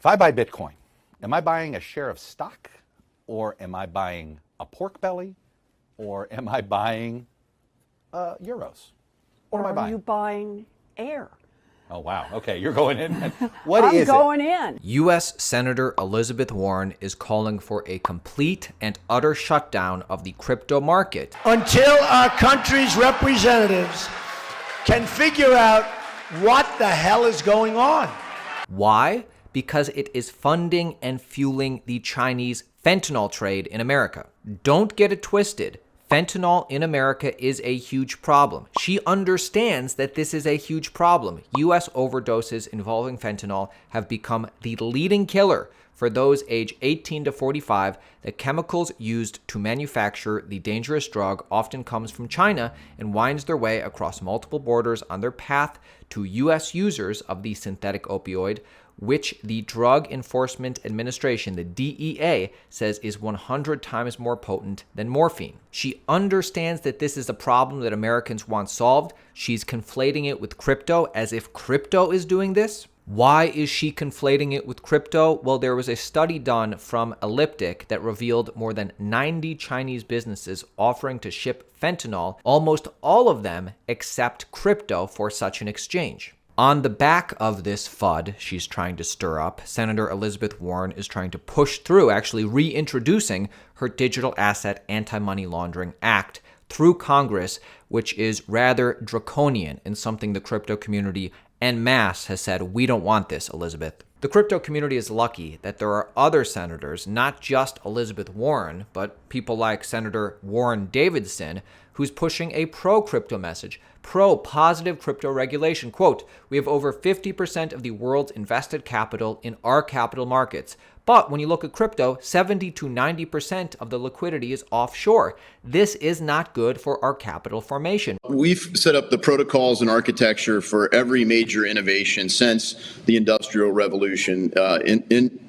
If I buy Bitcoin, am I buying a share of stock, or am I buying a pork belly, or am I buying euros? What am I buying? Are you buying air? Oh, wow. Okay, you're going in. What is it? I'm going in. U.S. Senator Elizabeth Warren is calling for a complete and utter shutdown of the crypto market until our country's representatives can figure out what the hell is going on. Why? Because it is funding and fueling the Chinese fentanyl trade in America. Don't get it twisted. Fentanyl in America is a huge problem. She understands that this is a huge problem. U.S. overdoses involving fentanyl have become the leading killer for those age 18 to 45. The chemicals used to manufacture the dangerous drug often comes from China and winds their way across multiple borders on their path to U.S. users of the synthetic opioid, which the Drug Enforcement Administration, the DEA, says is 100 times more potent than morphine. She understands that this is a problem that Americans want solved. She's conflating it with crypto as if crypto is doing this. Why is she conflating it with crypto? Well, there was a study done from Elliptic that revealed more than 90 Chinese businesses offering to ship fentanyl, almost all of them accept crypto for such an exchange. On the back of this FUD she's trying to stir up, Senator Elizabeth Warren is trying to push through actually reintroducing her Digital Asset Anti-Money Laundering Act through Congress, which is rather draconian and something the crypto community en masse has said, we don't want this, Elizabeth. The crypto community is lucky that there are other senators, not just Elizabeth Warren, but people like Senator Warren Davidson, who's pushing a pro-crypto message, pro-positive crypto regulation. Quote, we have over 50% of the world's invested capital in our capital markets. But when you look at crypto, 70 to 90% of the liquidity is offshore. This is not good for our capital formation. We've set up the protocols and architecture for every major innovation since the Industrial Revolution.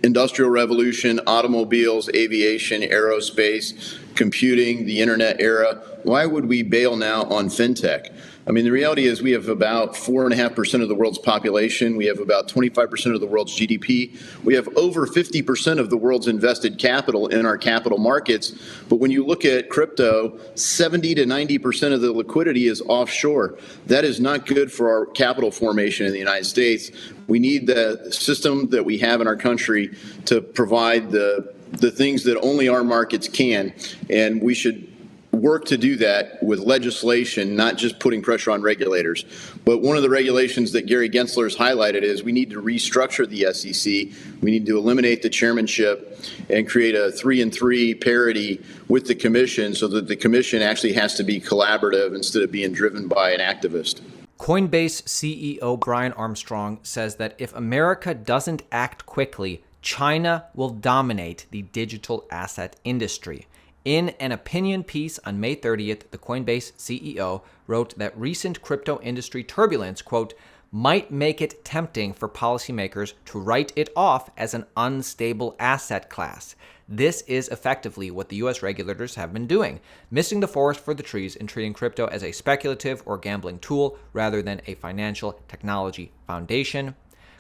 Industrial Revolution, automobiles, aviation, aerospace, computing, the internet era. Why would we bail now on fintech? I mean, the reality is we have about 4.5% of the world's population. We have about 25% of the world's GDP. We have over 50% of the world's invested capital in our capital markets. But when you look at crypto, 70 to 90% of the liquidity is offshore. That is not good for our capital formation in the United States. We need the system that we have in our country to provide the things that only our markets can. And we should work to do that with legislation, not just putting pressure on regulators. But one of the regulations that Gary Gensler has highlighted is we need to restructure the SEC. We need to eliminate the chairmanship and create a 3-and-3 parity with the commission so that the commission actually has to be collaborative instead of being driven by an activist. Coinbase CEO Brian Armstrong says that if America doesn't act quickly, China will dominate the digital asset industry. In an opinion piece on May 30th, the Coinbase CEO wrote that recent crypto industry turbulence, quote, might make it tempting for policymakers to write it off as an unstable asset class. This is effectively what the U.S. regulators have been doing, missing the forest for the trees and treating crypto as a speculative or gambling tool rather than a financial technology foundation.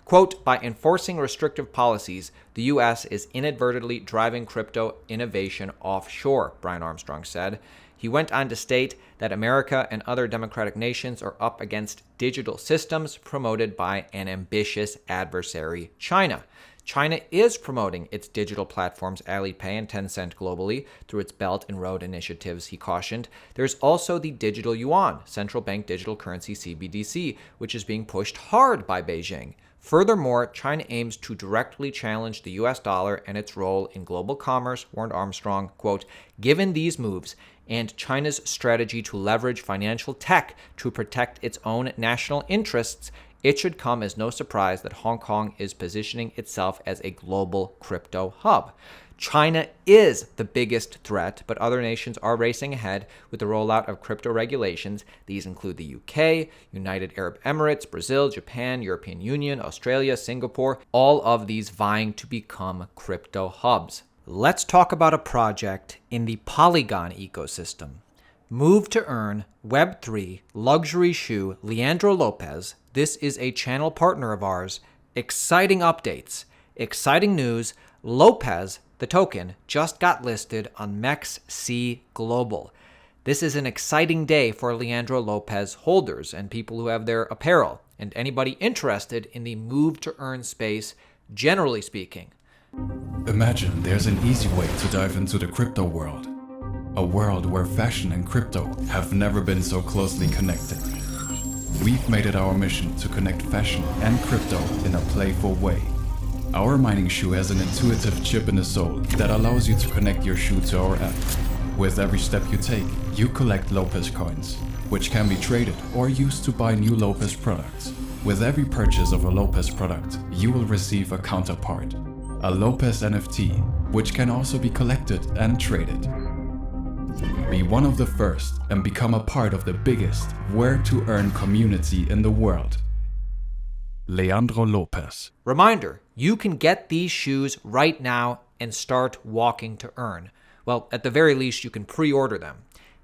Quote, by enforcing restrictive policies, the U.S. is inadvertently driving crypto innovation offshore, Brian Armstrong said. He went on to state that America and other democratic nations are up against digital systems promoted by an ambitious adversary, China. China is promoting its digital platforms Alipay and Tencent globally through its Belt and Road initiatives, he cautioned. There's also the digital yuan, central bank digital currency CBDC, which is being pushed hard by Beijing. Furthermore, China aims to directly challenge the U.S. dollar and its role in global commerce, warned Armstrong, quote, given these moves and China's strategy to leverage financial tech to protect its own national interests, it should come as no surprise that Hong Kong is positioning itself as a global crypto hub. China is the biggest threat, but other nations are racing ahead with the rollout of crypto regulations. These include the UK, United Arab Emirates, Brazil, Japan, European Union, Australia, Singapore, all of these vying to become crypto hubs. Let's talk about a project in the Polygon ecosystem. Move to Earn Web3 luxury shoe Leandro Lopez. This is a channel partner of ours. Exciting updates. exciting news, Lopez, the token, just got listed on MEXC Global. This is an exciting day for Leandro Lopez holders and people who have their apparel, and anybody interested in the move to earn space, generally speaking. Imagine there's an easy way to dive into the crypto world. A world where fashion and crypto have never been so closely connected. We've made it our mission to connect fashion and crypto in a playful way. Our mining shoe has an intuitive chip in the sole that allows you to connect your shoe to our app. With every step you take, you collect Lopez coins, which can be traded or used to buy new Lopez products. With every purchase of a Lopez product, you will receive a counterpart, a Lopez NFT, which can also be collected and traded. Be one of the first and become a part of the biggest where-to-earn community in the world. Leandro Lopez. Reminder, you can get these shoes right now and start walking to earn. Well, at the very least, you can pre-order them.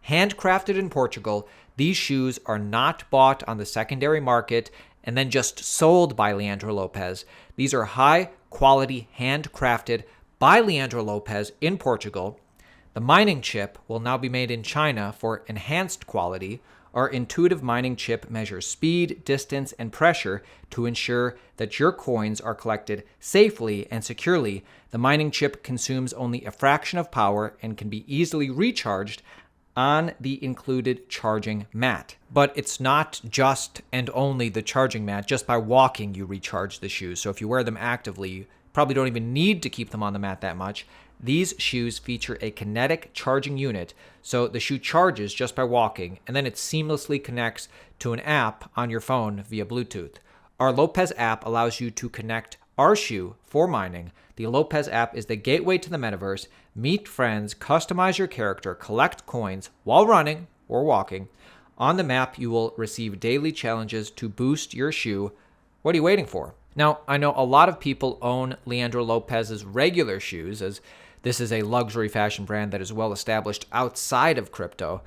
Handcrafted in Portugal, these shoes are not bought on the secondary market and then just sold by Leandro Lopez. These are high-quality, handcrafted by Leandro Lopez in Portugal. The mining chip will now be made in China for enhanced quality. Our intuitive mining chip measures speed, distance, and pressure to ensure that your coins are collected safely and securely. The mining chip consumes only a fraction of power and can be easily recharged on the included charging mat. But it's not just and only the charging mat. Just by walking, you recharge the shoes. So if you wear them actively, you probably don't even need to keep them on the mat that much. These shoes feature a kinetic charging unit, so the shoe charges just by walking, and then it seamlessly connects to an app on your phone via Bluetooth. Our Lopez app allows you to connect our shoe for mining. The Lopez app is the gateway to the metaverse. Meet friends, customize your character, collect coins while running or walking. On the map, you will receive daily challenges to boost your shoe. What are you waiting for? Now, I know a lot of people own Leandro Lopez's regular shoes, as this is a luxury fashion brand that is well established outside of crypto.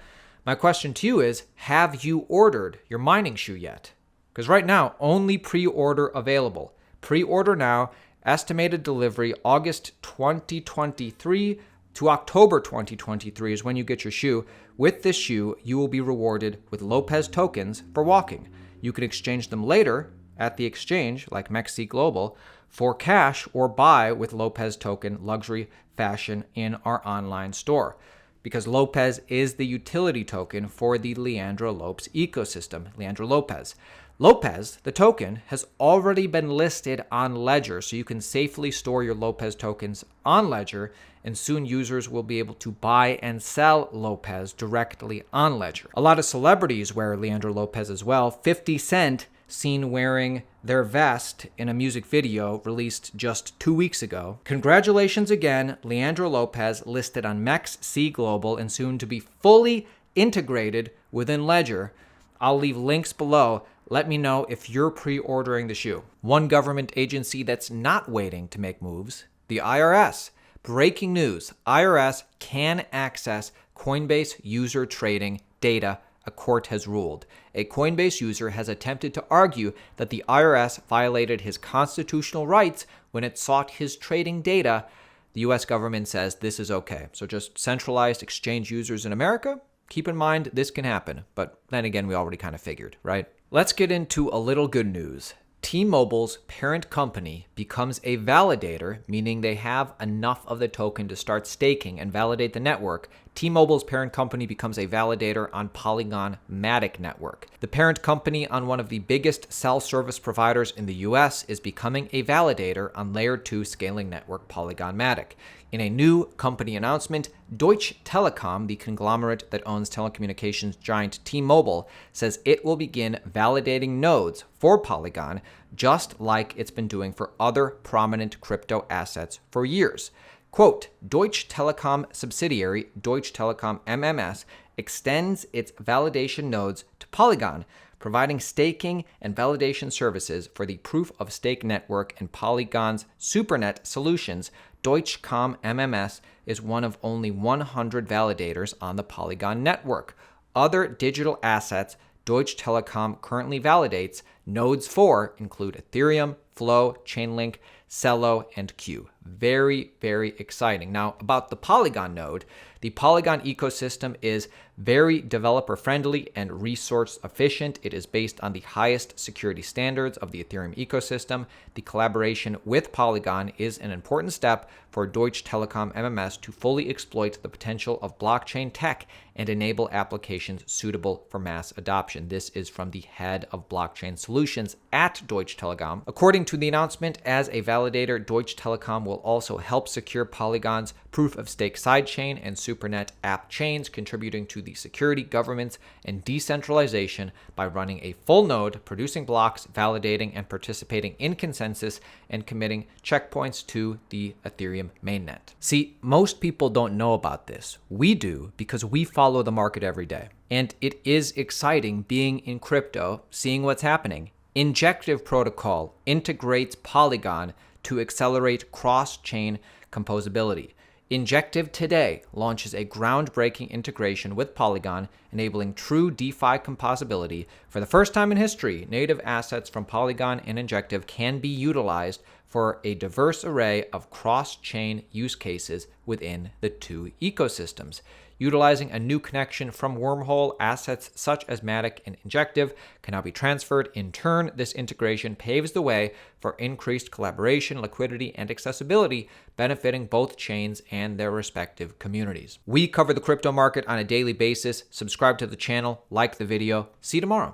My question to you is, have you ordered your mining shoe yet? Because right now, only pre-order available. Pre-order now, estimated delivery August 2023 to October 2023 is when you get your shoe. With this shoe, you will be rewarded with Lopez tokens for walking. You can exchange them later at the exchange, like MEXC Global, for cash or buy with Lopez token luxury fashion in our online store. Because Lopez is the utility token for the Leandro Lopez ecosystem, Leandro Lopez. Lopez, the token, has already been listed on Ledger, so you can safely store your Lopez tokens on Ledger, and soon users will be able to buy and sell Lopez directly on Ledger. A lot of celebrities wear Leandro Lopez as well. 50 Cent seen wearing their vest in a music video released just 2 weeks ago. Congratulations again, Leandro Lopez listed on MEXC Global and soon to be fully integrated within Ledger. I'll leave links below. Let me know if you're pre-ordering the shoe. One government agency that's not waiting to make moves, the IRS. Breaking news, IRS can access Coinbase user trading data, a court has ruled. A Coinbase user has attempted to argue that the IRS violated his constitutional rights when it sought his trading data. The US government says this is okay. So just centralized exchange users in America, keep in mind this can happen. But then again, we already kind of figured, right? Let's get into a little good news. T-Mobile's parent company becomes a validator, meaning they have enough of the token to start staking and validate the network. T-Mobile's parent company becomes a validator on Polygon Matic network. The parent company on one of the biggest cell service providers in the US is becoming a validator on Layer 2 scaling network Polygon Matic. In a new company announcement, Deutsche Telekom, the conglomerate that owns telecommunications giant T-Mobile, says it will begin validating nodes for Polygon, just like it's been doing for other prominent crypto assets for years. Quote, Deutsche Telekom subsidiary, Deutsche Telekom MMS, extends its validation nodes to Polygon, providing staking and validation services for the proof-of-stake network and Polygon's SuperNet solutions. Deutschcom MMS is one of only 100 validators on the Polygon network. Other digital assets Deutsche Telekom currently validates nodes for include Ethereum, Flow, Chainlink, Celo, and Q. Very, very exciting. Now, about the Polygon node, the Polygon ecosystem is very developer friendly and resource efficient. It is based on the highest security standards of the Ethereum ecosystem. The collaboration with Polygon is an important step for Deutsche Telekom MMS to fully exploit the potential of blockchain tech and enable applications suitable for mass adoption. This is from the head of blockchain solutions at Deutsche Telekom. According to the announcement, as a validator, Deutsche Telekom will also help secure Polygon's proof-of-stake sidechain and SuperNet app chains, contributing to the security, governance, and decentralization by running a full node, producing blocks, validating and participating in consensus, and committing checkpoints to the Ethereum mainnet. See, most people don't know about this. We do, because we follow the market every day. And it is exciting being in crypto, seeing what's happening. Injective protocol integrates Polygon to accelerate cross-chain composability. Injective today launches a groundbreaking integration with Polygon, enabling true DeFi composability. For the first time in history, native assets from Polygon and Injective can be utilized for a diverse array of cross-chain use cases within the two ecosystems. Utilizing a new connection from Wormhole, assets such as Matic and Injective can now be transferred. In turn, this integration paves the way for increased collaboration, liquidity, and accessibility, benefiting both chains and their respective communities. We cover the crypto market on a daily basis. Subscribe to the channel, like the video. See you tomorrow.